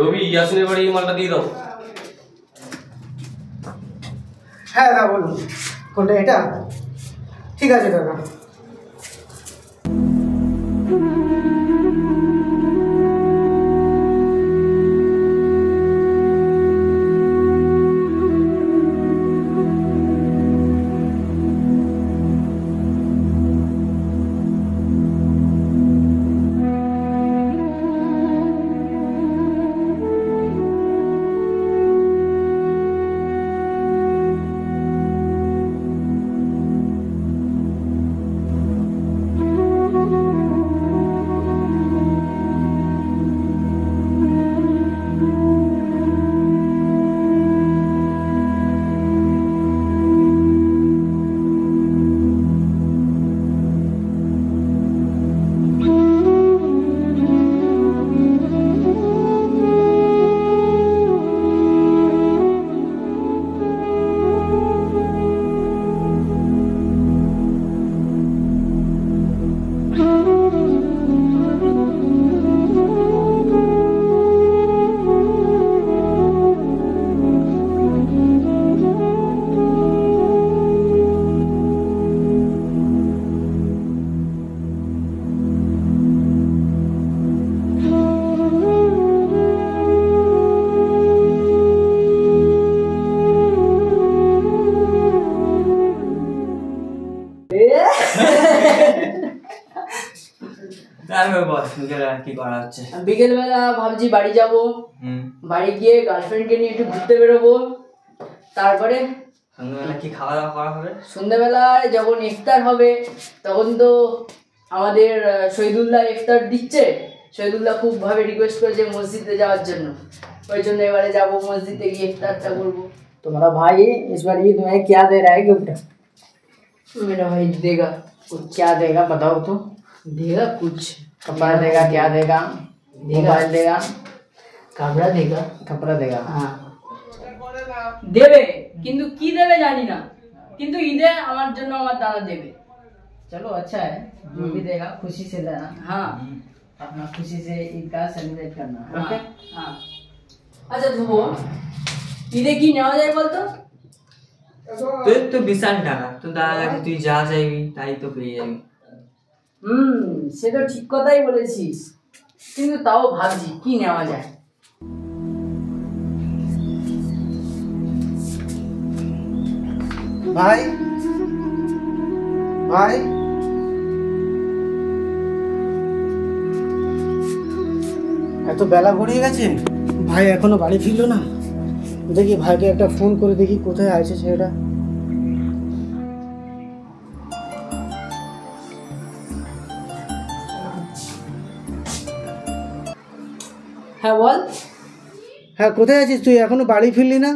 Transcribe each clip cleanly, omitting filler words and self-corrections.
রবি ইয়াসিনের বাড়ি মালটা দিয়ে দাও। হ্যাঁ দাদা বলুন, কোনটা এটা? ঠিক আছে দাদা। বিকেলবেলা ভাবছি বাড়ি যাব, বাড়ি গিয়ে গার্লফ্রেন্ডকে নিয়ে একটু ঘুরতে বেরোবো। তারপরে সন্ধ্যাবেলা কি খাওয়া দাওয়া করা হবে? সন্ধ্যাবেলায় যখন ইফতার হবে তখন তো আমাদের শহীদুল্লাহ ইফতার দিচ্ছে। শহীদুল্লাহ খুব ভাবে রিকোয়েস্ট করেছে মসজিদে যাওয়ার জন্য, ওই জন্য এবারে যাবো মসজিদে গিয়ে ইফতারটা করবো। तुम्हारा भाई इस बार ईद में क्या दे रहा है गिफ्ट? मेरा भाई देगा कुछ क्या देगा बताओ तो। देगा कुछ, कपड़ा देगा, क्या देगा? मोबाइल देगा, কাপড়া দেगा। कपड़ा देगा। हाँ দেবে, কিন্তু কি দেবে জানি না, কিন্তু ঈদে আমার জন্য আমার দাদা দেবে। चलो अच्छा है, जो भी देगा खुशी से देना। हाँ अपना खुशी से ईद का सेलिब्रेट करना। ओके हाँ। আচ্ছা ধ্রুব, ঈদে কি নেওয়া যায় বলতো? তোর তো বিশাল টাকা, তো দাদা কাছে তুই যা চাইবি তাই তো পেয়ে যাবি। সে তো ঠিক কথাই বলেছিস, কিন্তু তাও ভাবছি কি নেওয়া যায়। ভাই ভাই এত বেলা গড়িয়ে গেছে, ভাই এখনো বাড়ি ফিরলো না। দেখি ভাইকে একটা ফোন করে দেখি কোথায় আছে ছেলেটা। হ্যাঁ বল। হ্যাঁ কোথায় আছিস তুই? এখনো বাড়ি ফিরলি না?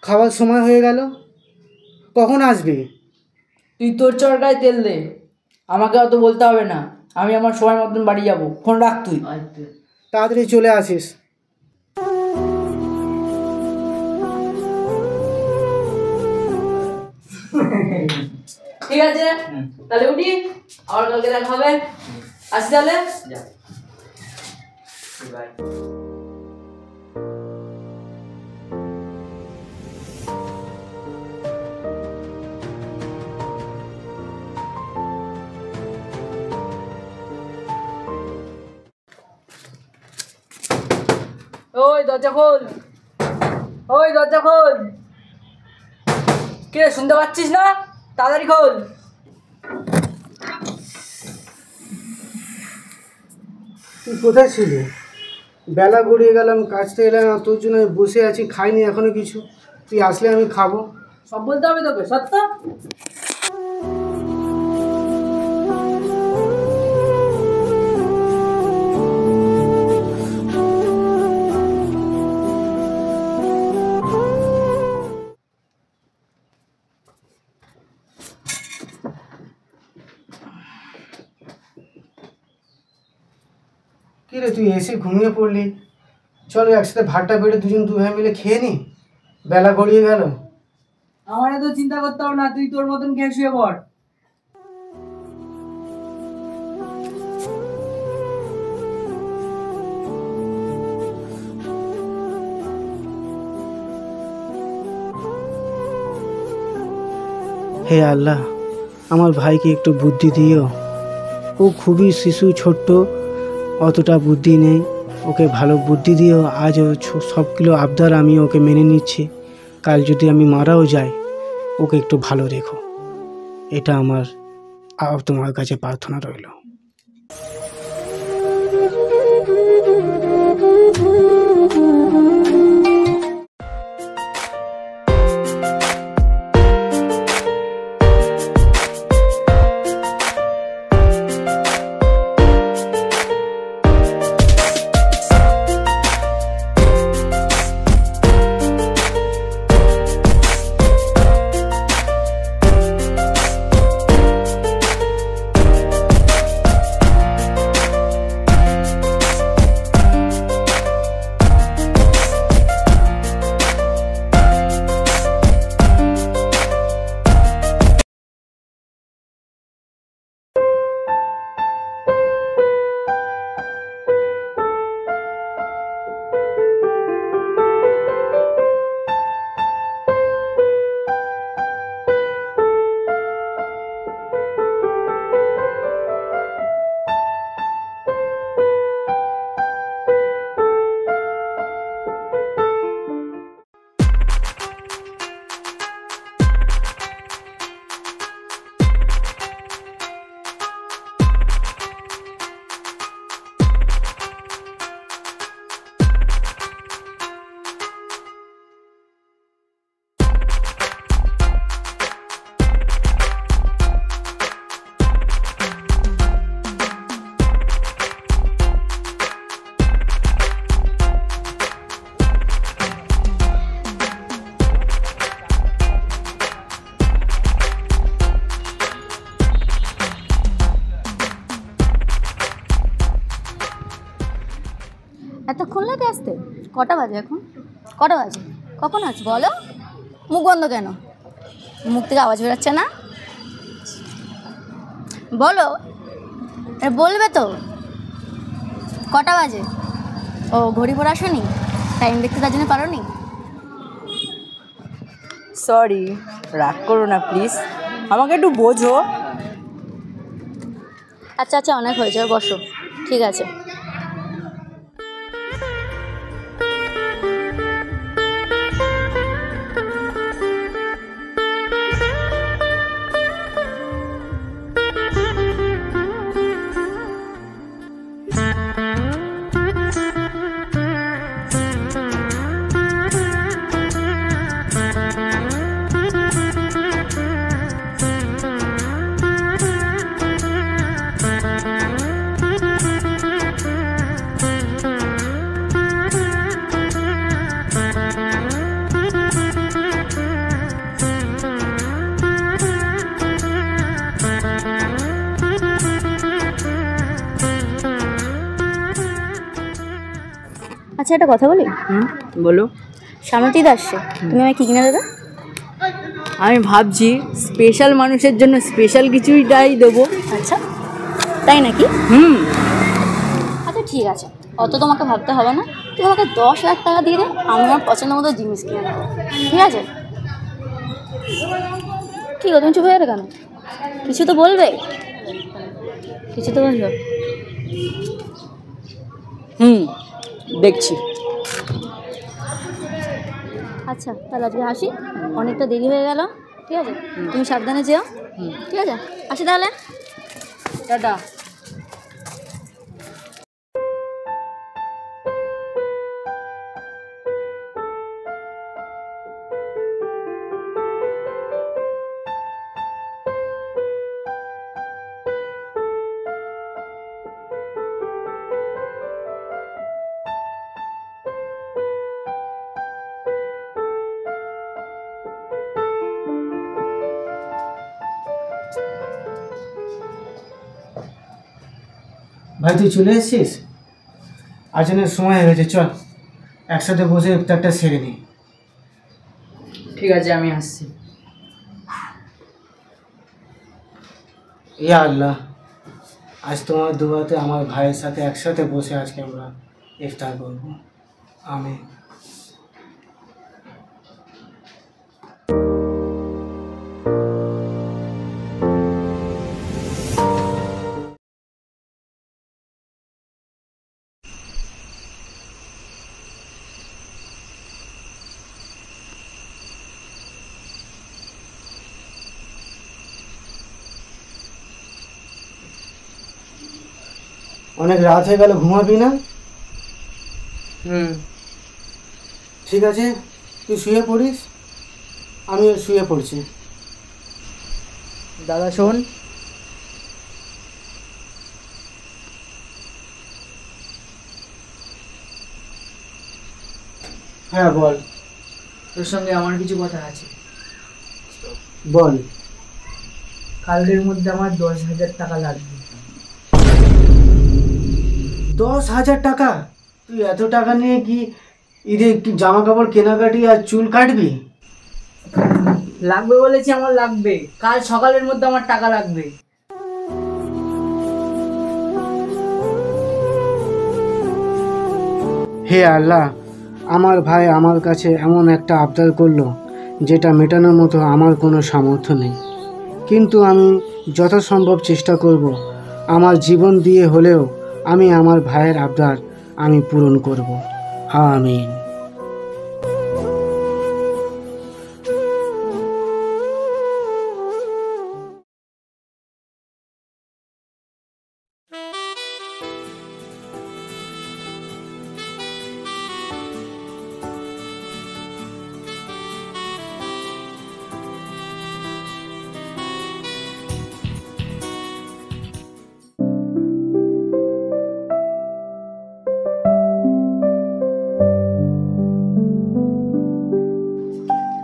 খাওয়ার সময় হয়ে গেল, কখন আসবি? তুই তোর চরকায় তেল দে, আমাকে অত বলতে হবে না, আমি আমার সময় মতন বাড়ি যাব। ফোন রাখ তুই। তাড়াতাড়ি চলে আসিস। ঠিক আছে তাহলে উঠি, আবার কালকে দেখা হবে। আসি তাহলে। বাই। ওই দরজা খোল, ওই দরজা খোল। কে শুনতে পাচ্ছিস না? তাড়াতাড়ি খোল। তুই কোথায় ছিলি? বেলা গড়িয়ে গেলাম, কাজ থেকে এলাম, তোর জন্য আমি বসে আছি, খাইনি এখনো কিছু। তুই আসলে আমি খাবো। সব বলতে হবে তোকে সত্য? কি রে তুই এসে ঘুমিয়ে পড়লি? চল একসাথে ভাতটা বেড়ে দুজন দু ভাই মিলে খেয়ে নি, বেলা গড়িয়ে গেল। আমার এত চিন্তা করতে হবে না, তুই তোর মতন খেয়ে শুয়ে পড়। হে আল্লাহ, আমার ভাইকে একটু বুদ্ধি দিও। ও খুবই শিশু, ছোট্ট, অতটা বুদ্ধি নেই। ওকে ভালো বুদ্ধি দিও। আজ ও সবগুলো আবদার আমি ওকে মেনে নিচ্ছি। কাল যদি আমি মারাও যাই, ওকে একটু ভালো রেখো। এটা আমার তোমার কাছে প্রার্থনা রইল। এতক্ষণ লাগে আসতে? কটা বাজে এখন? কটা বাজে? কখন আছ বলো? মুখ বন্ধ কেন? মুখ থেকে আওয়াজ বেরোচ্ছে না? বলো, বলবে তো। কটা বাজে? ও ঘড়ি পরে আসোনি? টাইম দেখতে তার জন্য পারোনি? সরি, রাগ করো না প্লিজ, আমাকে একটু বোঝো। আচ্ছা আচ্ছা, অনেক হয়েছে, বসো। ঠিক আছে। আচ্ছা, একটা কথা বলি। বলো। সামনে ঈদ আসছে, তুমি আমায় কী কিনে দেবে? আমি ভাবছি স্পেশাল মানুষের জন্য স্পেশাল কিছুইটাই দেবো। আচ্ছা, তাই নাকি? আচ্ছা ঠিক আছে, অত তোমাকে ভাবতে হবে না। তুমি আমাকে 10,00,000 টাকা দিয়ে দে, আমি আমার পছন্দ মতো জিনিস কিনে নেবো। ঠিক আছে? কী গো, তুমি চুপ হয়ে গেলে কেন? কিছু তো বলবে, কিছু তো বলবে। দেখছি। আচ্ছা তাহলে আজকে আসি, অনেকটা দেরি হয়ে গেল। ঠিক আছে, তুমি সাবধানে যেও। ঠিক আছে, আসি তাহলে। টাটা। ভাই তুই চলে এসেছিস? আজানের সময় হয়ে গেছে, চল একসাথে বসে ইফতারটা সেরে নিই। ঠিক আছে, আমি আসছি। ইয়া আল্লাহ, আজ তোমার দুয়াতে আমার ভাইয়ের সাথে একসাথে বসে আজকে আমরা ইফতার করব। আমিন। অনেক রাত হয়ে গেল, ঘুমাবি না? হুম। ঠিক আছে, তুই শুয়ে পড়িস, আমিও শুয়ে পড়ছি। দাদা শোন, হ্যাঁ বল। তোর সঙ্গে আমার কিছু কথা আছে। বল। কালকের মধ্যে আমার 10,000 টাকা লাগবে। 10,000 টাকা? তুই এত টাকা নিয়ে কি ঈদে একটু জামা কাপড় কেনাকাটি আর চুল কাটবি? লাগবে বলেছি, আমার লাগবে, কাল সকালের মধ্যে আমার টাকা লাগবে। হে আল্লাহ, আমার ভাই আমার কাছে এমন একটা আবদার করলো যেটা মেটানোর মতো আমার কোনো সামর্থ্য নেই, কিন্তু আমি যথাসম্ভব চেষ্টা করব। আমার জীবন দিয়ে হলেও আমি আমার ভাইয়ের আবদার আমি পূরণ করব। আমিন।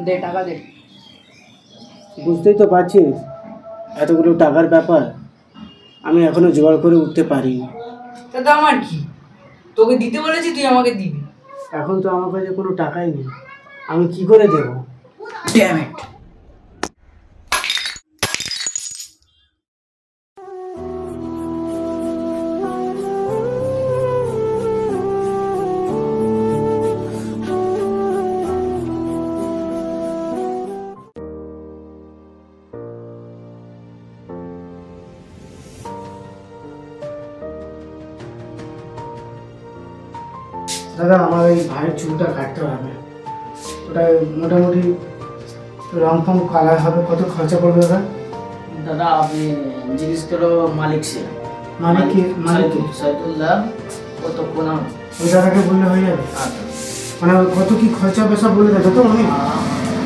দে টাকা দে। বুঝতেই তো পারছিস এতগুলো টাকার ব্যাপার, আমি এখনো জোগাড় করে উঠতে পারিনি। দাদা আমার কি, তোকে দিতে বলেছি, তুই আমাকে দিবি। এখন তো আমার কাছে কোনো টাকাই নেই, আমি কি করে দেবো? Damn it. দাদা আমার এই ভাইয়ের চুলটা কাটতে হবে, ওটা মোটামুটি রং ফং কালার হবে, কত খরচা পড়বে দাদা? দাদা আপনি জিজ্ঞেস করো মালিক সে, মানে কি? মানে কি? সাইদুল্লাহ কতক্ষণ ওই দাদাকে বললে হয়ে যাবে? মানে কত কি খরচা হবে সব বলে দেবো তো আমি?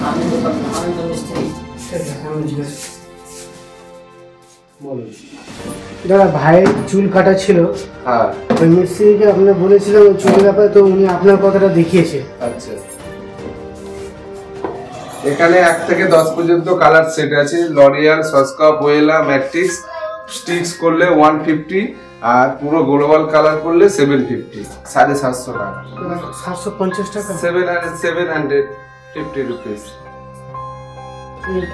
আমি তো আমি তো মিস্ত্রি। ঠিক আছে, আমি জিজ্ঞেস বলুন। দাদা ভাইয়ের চুল কাটা ছিল, হ্যাঁ ওই মিস্ত্রিকে আপনার বলেছিলাম ওই চুলের ব্যাপারে, তো উনি আপনার কথাটা দেখিয়েছে। আচ্ছা, এখানে 1 থেকে 10 পর্যন্ত কালার সেট আছে। লরিয়াল, সস্কা, বোয়েলা, ম্যাট্রিক্স। স্টিক্স করলে 150 আর পুরো গ্লোবাল কালার করলে 750, 750 টাকা। 750 টাকা? 750 রুপিস।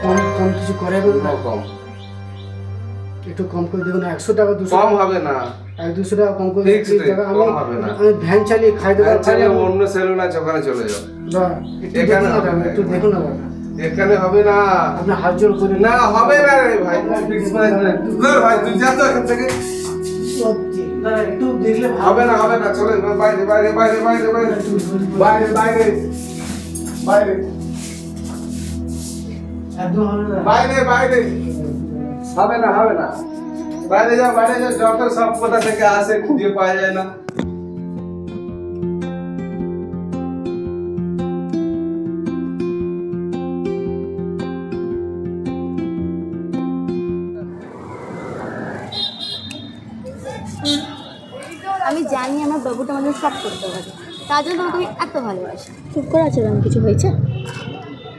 কম কম কিছু করে দেবেন না? কম একটু কম করে দেখুন, 100 টাকা 200 কম টাকা, হবে না, 100-200 টাকা কম করে Fixed দিন। rate, টাকা কম হবে না। আমি ভ্যান চালিয়ে খাই দেবো। আচ্ছা অন্য সেলুন আছে, ওখানে চলে যাও। একটু এখানে দেখুন না দাদা, হবে না। একটু দেখুন না দাদা, এখানে হবে না, আপনার হাত জোর করে। না হবে না রে ভাই, ফিক্স প্রাইস রে। ধর ভাই তুই যা তো এখান থেকে। সত্যি দাদা, একটু দেখলে হবে না, হবে না, চলে বাইরে বাইরে বাইরে বাইরে বাইরে বাইরে বাইরে বাইরে একদম হবে না। বাইরে বাইরে হবে না, হবে না, বাইরে যা বাইরে যা, যত সব কোথা থেকে আসে খুঁজে পাওয়া যায় না। আমি জানি আমার বাবুটা আমাদের সব করতে পারে, তার জন্য তোমাকে আমি এত ভালোবাসি। চুপ করে আছে কেন? কিছু হয়েছে?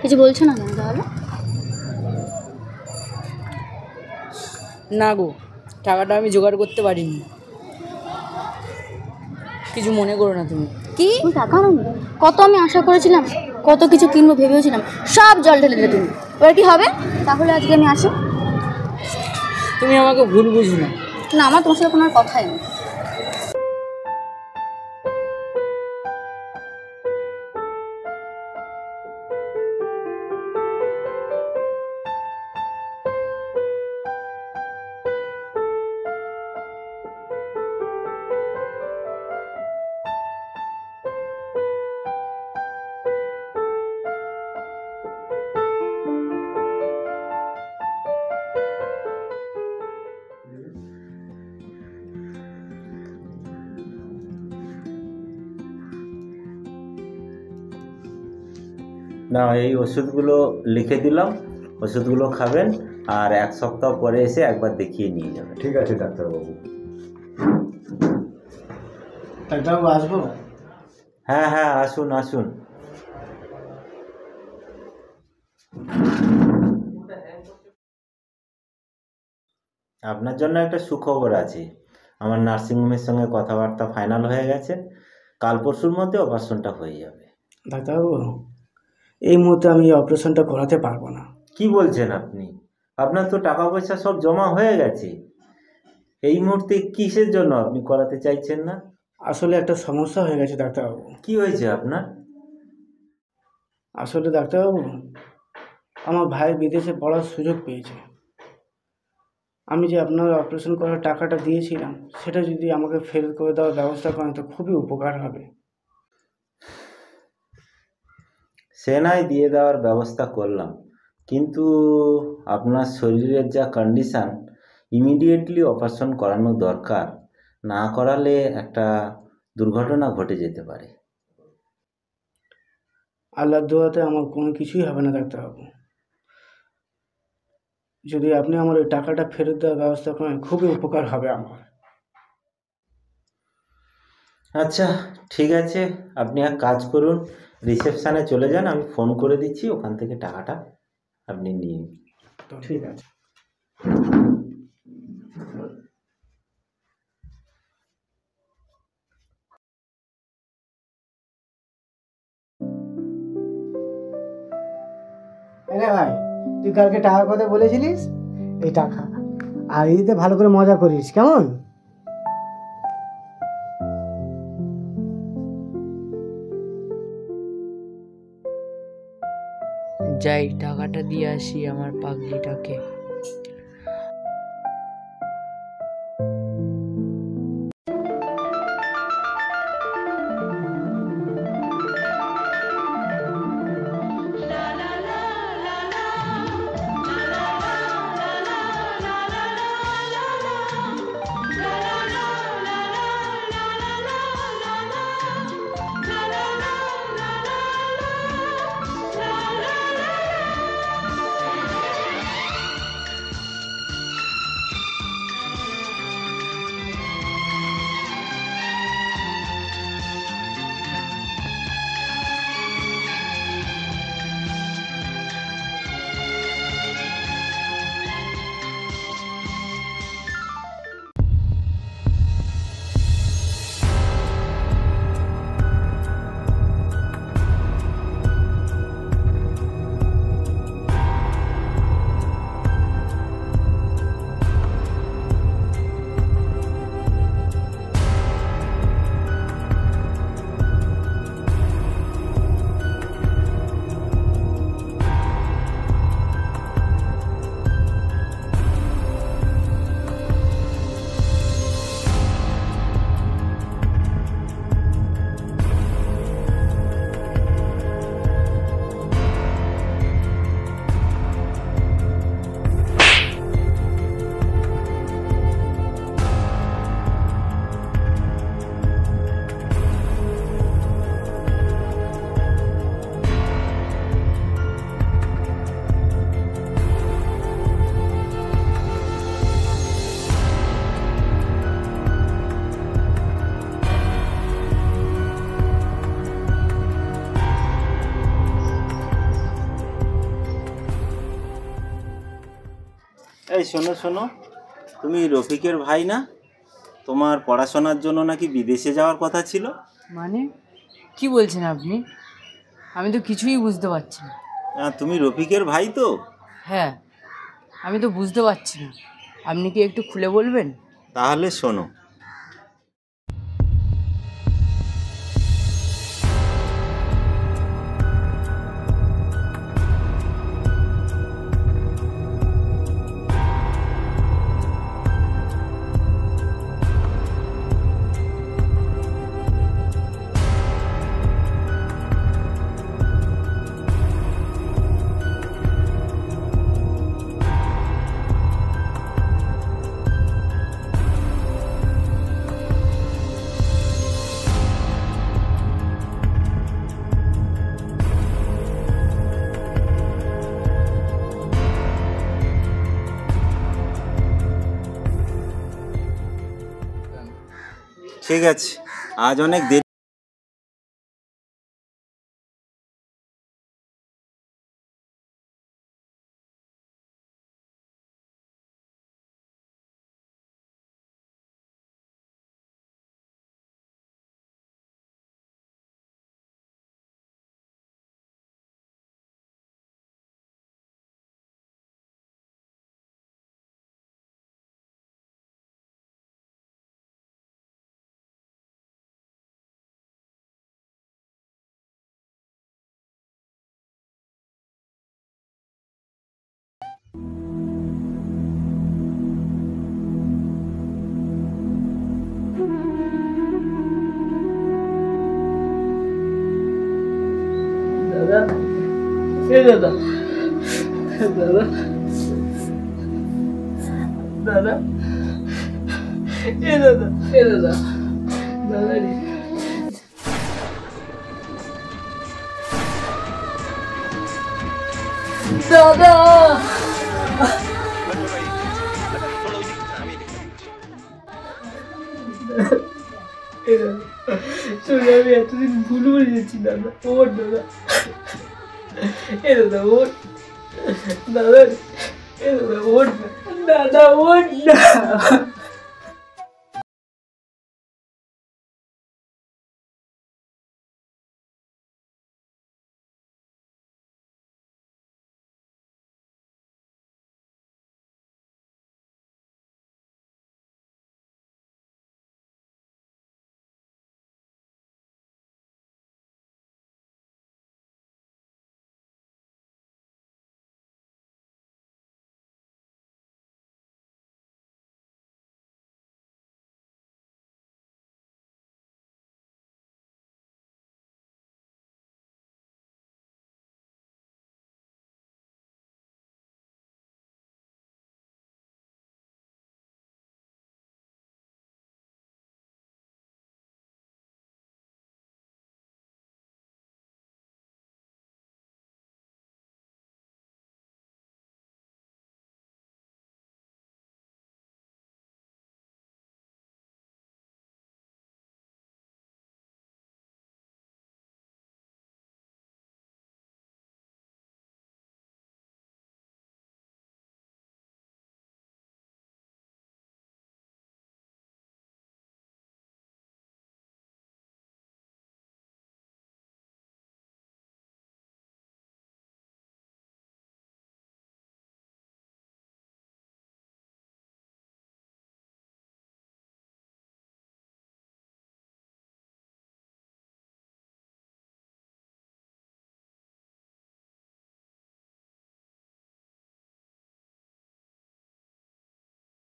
কিছু বলছো না কেন তাহলে? না গো, টাকাটা আমি জোগাড় করতে পারিনি, কিছু মনে করো না তুমি। কি তুমি টাকা আনোনি? কত আমি আশা করেছিলাম, কত কিছু কিনবো ভেবেছিলাম, সব জল ঢেলে দিলে তুমি। এবার কি হবে? তাহলে আজকে আমি আসি? তুমি আমাকে ভুল বুঝো না। না, আমার তোমার সাথে কোনো আর কথাই নেই। না, এই ওষুধগুলো লিখে দিলাম, ওষুধগুলো খাবেন আর 1 সপ্তাহ পরে এসে একবার দেখিয়ে নিয়ে যাবেন। ঠিক আছে ডাক্তারবাবু। ডাক্তারবাবু আসবো? হ্যাঁ হ্যাঁ, আসুন আসুন। আপনার জন্য একটা সুখবর আছে। আমার নার্সিংহোমের সঙ্গে কথাবার্তা ফাইনাল হয়ে গেছে, কাল পরশুর মধ্যে অপারেশনটা হয়ে যাবে। ডাক্তারবাবু, এই মুহূর্তে আমি এই অপারেশনটা করাতে পারবো না। কি বলছেন আপনি? আপনার তো টাকা পয়সা সব জমা হয়ে গেছে, এই মুহূর্তে কিসের জন্য আপনি করাতে চাইছেন না? আসলে একটা সমস্যা হয়ে গেছে ডাক্তারবাবু। কি হয়েছে আপনার? আসলে ডাক্তারবাবু, আমার ভাই বিদেশে পড়ার সুযোগ পেয়েছে। আমি যে আপনার অপারেশন করার টাকাটা দিয়েছিলাম, সেটা যদি আমাকে ফেরত করে দেওয়ার ব্যবস্থা করেন তো খুবই উপকার হবে। সে নাই দিয়ে দেওয়ার ব্যবস্থা করলাম, কিন্তু আপনার শরীরের যা কন্ডিশান, ইমিডিয়েটলি অপারেশন করানো দরকার। না করালে একটা দুর্ঘটনা ঘটে যেতে পারে। আল্লাহর দোয়াতে আমার কোনো কিছুই হবে না ডাক্তারবাবু। যদি আপনি আমার ওই টাকাটা ফেরত দেওয়ার ব্যবস্থা করেন খুবই উপকার হবে আমার। আচ্ছা ঠিক আছে, আপনি এক কাজ করুন, রিসেপশানে চলে যান, আমি ফোন করে দিচ্ছি, ওখান থেকে টাকাটা আপনি নিয়ে নিন। ঠিক আছে। ভাই, তুই কালকে টাকার কথা বলেছিলিস, এই টাকা, আর ঈদে ভালো করে মজা করিস, কেমন? যাই টাকাটা দিয়ে আসি আমার পাগলিটাকে। এই শোনো শোনো, তুমি রফিকের ভাই না? তোমার পড়াশোনার জন্য নাকি বিদেশে যাওয়ার কথা ছিল। মানে কি বলছেন আপনি? আমি তো কিছুই বুঝতে পারছি না। তুমি রফিকের ভাই তো? হ্যাঁ, আমি তো বুঝতে পারছি না, আপনি কি একটু খুলে বলবেন? তাহলে শোনো, ঠিক আছে, আজ অনেক দেরি। দাদা, এ দাদা, দাদা, দাদা, এ দাদা, এ দাদা, দাদা রে। দাদা, চলে আমি এতদিন ভুল করে যাচ্ছি দাদা, ওর দাদা, এ দাদা ওর দাদা, এ দাদা ওর দাদা, ওর না।